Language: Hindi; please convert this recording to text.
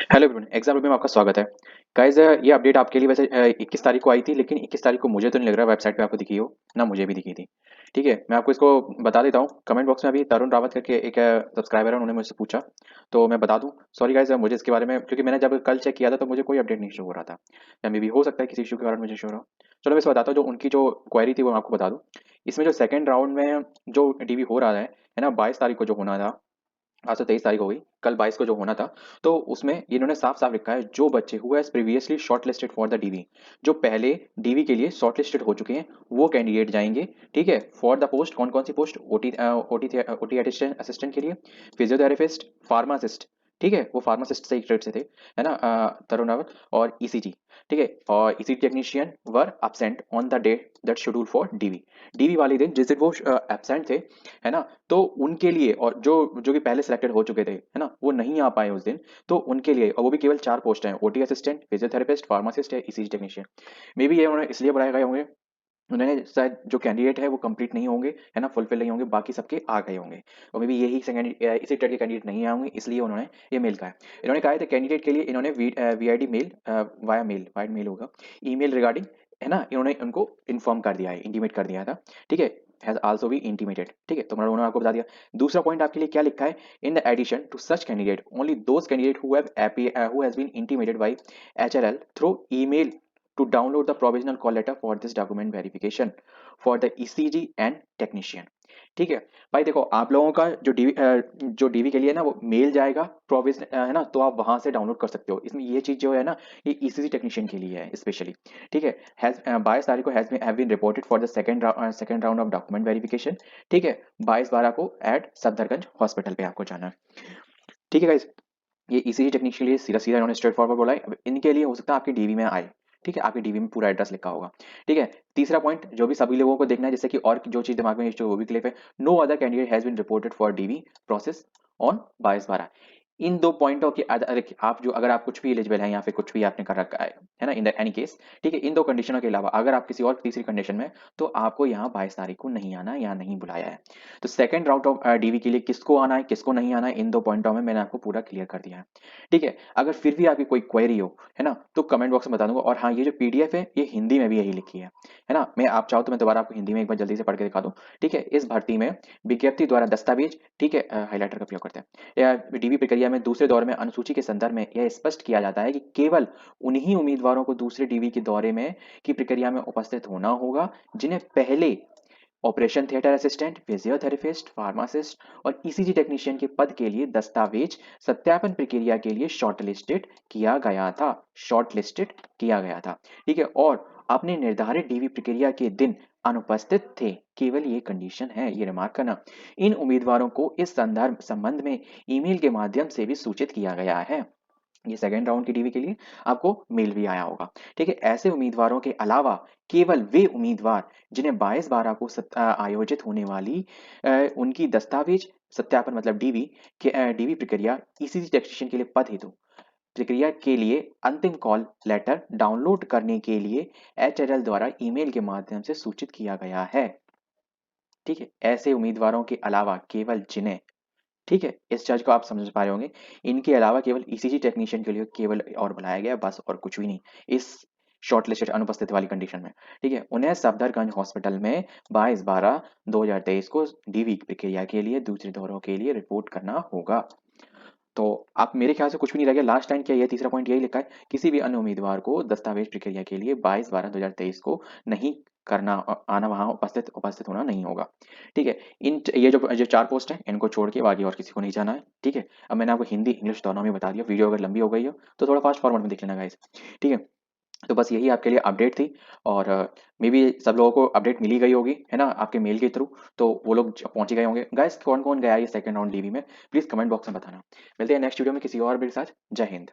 हेलो एवरीवन, एग्जाम में आपका स्वागत है। गाइस, ये अपडेट आपके लिए वैसे 21 तारीख को आई थी, लेकिन 21 तारीख को मुझे तो नहीं लग रहा वेबसाइट पे आपको दिखी हो ना, मुझे भी दिखी थी। ठीक है, मैं आपको इसको बता देता हूँ। कमेंट बॉक्स में अभी तरुण रावत करके एक सब्सक्राइबर है, उन्होंने मुझसे पूछा, तो मैं बता दूं। सॉरी गाइस, मुझे इसके बारे में, क्योंकि मैंने जब कल चेक किया था तो मुझे कोई अपडेट नहीं शो हो रहा था, या मे भी हो सकता है किसी इशू के कारण मुझे शो हो रहा हो। चलो मैं इसको बताता हूँ, जो उनकी जो क्वेरी थी वो मैं आपको बता दूँ। इसमें जो सेकंड राउंड में जो डीवी हो रहा है ना, 22 तारीख को जो होना था। आज तो 23 तारीख हो गई, कल 22 को जो होना था। तो उसमें इन्होंने साफ साफ लिखा है, जो बच्चे हुए previously shortlisted for the DV, जो पहले डीवी के लिए शॉर्ट लिस्टेड हो चुके हैं, वो कैंडिडेट जाएंगे। ठीक है, फॉर द पोस्ट, कौन कौन सी पोस्ट? ओटी असिस्टेंट के लिए, फिजियोथेरेपिस्ट, फार्मासिस्ट। ठीक है, वो फार्मासिस्ट से ट्रेड से थे, है ना, तरुण रावत। और ईसीजी, ठीक है, और ECG technician were absent on the day that schedule for DV. DV वाले दिन जिस दिन वो एबसेंट थे, है ना, तो उनके लिए, और जो जो कि पहले सिलेक्टेड हो चुके थे, है ना, वो नहीं आ पाए उस दिन। तो उनके लिए, और वो भी केवल 4 पोस्ट हैं, ओटी असिस्टेंट, फिजियोथेरेपिस्ट, फार्मासिस्ट है, ईसीजी टेक्नीशियन। मे बी ये उन्होंने इसलिए बढ़ाए गए होंगे, उन्होंने शायद जो कैंडिडेट है वो कंप्लीट नहीं होंगे, है ना, फुलफिल नहीं होंगे, बाकी सबके आ गए होंगे। और मे बी यही सेकंड इसी टाइप के कैंडिडेट नहीं आएंगे, इसलिए उन्होंने ये मेल कहा है। इन्होंने कहा है कैंडिडेट के लिए, इन्होंने VID mail, via mail, wide mail होगा, ईमेल रिगार्डिंग, है ना, इन्होंने उनको इन्फॉर्म कर दिया है, इंटीमेट कर दिया था। ठीक है, हैज आल्सो बी इंटीमेटेड। ठीक है, तो उन्होंने आपको बता दिया। दूसरा पॉइंट आपके लिए क्या लिखा है? In the addition to such candidate, only those candidate who has been intimated by HRL through email to download the provisional call letter for this document verification for the ECG and technician। ठीक है भाई, देखो आप लोगों का जो डीवी के लिए ना, वो मेल जाएगा प्रोविजन, है ना, तो आप वहां से डाउनलोड कर सकते हो। इसमें ये चीज जो है ना, ये ईसीजी टेक्नीशियन के लिए है स्पेशली। ठीक है, हैज 22 तारीख को have been reported for the second round of document verification. ठीक है, 22/12 को एट सफदरगंज हॉस्पिटल पे आपको जाना है। ठीक है गाइस, ये ईसीजी टेक्नीशियन के लिए सीधा सीधा इन्होंने स्ट्रेट फॉरवर्ड बोला है। अब इनके लिए हो सकता है आपकी डीवी में आए। ठीक है, आपकी डीवी में पूरा एड्रेस लिखा होगा। ठीक है, तीसरा पॉइंट जो भी सभी लोगों को देखना है, जैसे कि और जो चीज दिमाग में जो वो भी क्लियर है, no other candidate has been reported for DV process on 22/12। इन दो पॉइंटों के आप जो, अगर आप कुछ भी एलिजिबल है या फिर कुछ भी आपने कर रखा है ना, इन द एनी केस, ठीक है, इन दो कंडीशनों के अलावा अगर आप किसी और तीसरी कंडीशन में, तो आपको यहाँ 22 तारीख को नहीं आना या नहीं बुलाया है। तो सेकंड राउंड ऑफ डीवी के लिए किसको आना है, किसको नहीं आना है, इन दो पॉइंटों में मैंने आपको पूरा क्लियर कर दिया है। ठीक है, अगर फिर भी आपकी कोई क्वेरी हो, है ना, तो कमेंट बॉक्स में बता दूंगा। और हाँ, ये जो पीडीएफ है, ये हिंदी में भी यही लिखी है ना। मैं आप चाहो तो मैं दोबारा आपको हिंदी में एक बार जल्दी से पढ़ के दिखा दूं। ठीक है, इस भर्ती में विज्ञप्ति द्वारा दस्तावेज, ठीक है, हाईलाइटर का प्रयोग करते हैं, या डीवी प्रक्रिया में दूसरे दौर में अनुसूची के संदर्भ में यह स्पष्ट किया जाता है कि केवल उन्हीं उम्मीदवारों को दूसरे डीवी के दौरे में की प्रक्रिया में उपस्थित होना होगा, जिन्हें पहले operation theatre assistant, physiotherapist, pharmacist और ईसीजी टेक्नीशियन के पद के लिए दस्तावेज सत्यापन प्रक्रिया के लिए शॉर्टलिस्टेड किया गया था। शॉर्टलिस्टेड किया गया था। ठीक है, और अपने निर्धारित डीवी प्रक्रिया के दिन अनुपस्थित थे। केवल ये कंडीशन है, ये रिमार्क करना। इन उम्मीदवारों को इस संदर्भ संबंध में ईमेल के माध्यम से भी सूचित किया गया है। ये सेकेंड राउंड की डीवी के लिए आपको मेल भी आया होगा। ठीक है, ऐसे उम्मीदवारों के अलावा केवल वे उम्मीदवार जिन्हें 22/12 को आयोजित होने वाली उनकी दस्तावेज सत्यापन मतलब डीवी के डीवी प्रक्रिया ईसीजी टेक्नीशियन के लिए पद हेतु प्रक्रिया के लिए अंतिम कॉल लेटर डाउनलोड करने के लिए एचआरएल द्वारा ईमेल के माध्यम से सूचित किया गया है। ठीक है, ऐसे उम्मीदवारों के अलावा केवल जिन्हें, ठीक है, इस चीज को आप समझ पा रहे होंगे, इनके अलावा केवल ईसीजी टेक्नीशियन के लिए केवल और बुलाया गया, बस और कुछ भी नहीं। इस शॉर्टलिस्टेड अनुपस्थित वाली कंडीशन में, ठीक है, उन्हें सफदरगंज हॉस्पिटल में 22/12/2023 को डीवी प्रक्रिया के लिए दूसरे दौरों के लिए रिपोर्ट करना होगा। तो आप मेरे ख्याल से कुछ भी नहीं रह गया। लास्ट टाइम क्या, ये तीसरा पॉइंट यही लिखा है, किसी भी अन्य उम्मीदवार को दस्तावेज प्रक्रिया के लिए 22/12/2023 को नहीं करना, आना, वहां उपस्थित उपस्थित होना नहीं होगा। ठीक है, इन ये जो 4 पोस्ट हैं, इनको छोड़ के बाकी और किसी को नहीं जाना है। ठीक है, अब मैंने आपको हिंदी इंग्लिश दोनों में बता दिया। वीडियो अगर लंबी हो गई हो तो थोड़ा फास्ट फॉरवर्ड में देख लेना गाइस। ठीक है, तो बस यही आपके लिए अपडेट थी। और मे बी सब लोगों को अपडेट मिली गई होगी, है ना, आपके मेल के थ्रू। तो वो लोग पहुंच ही गए होंगे। गाइस, कौन कौन गया ये सेकंड राउंड डीवी में, प्लीज कमेंट बॉक्स में बताना। मिलते हैं नेक्स्ट वीडियो में किसी और अपडेट के साथ। जय हिंद।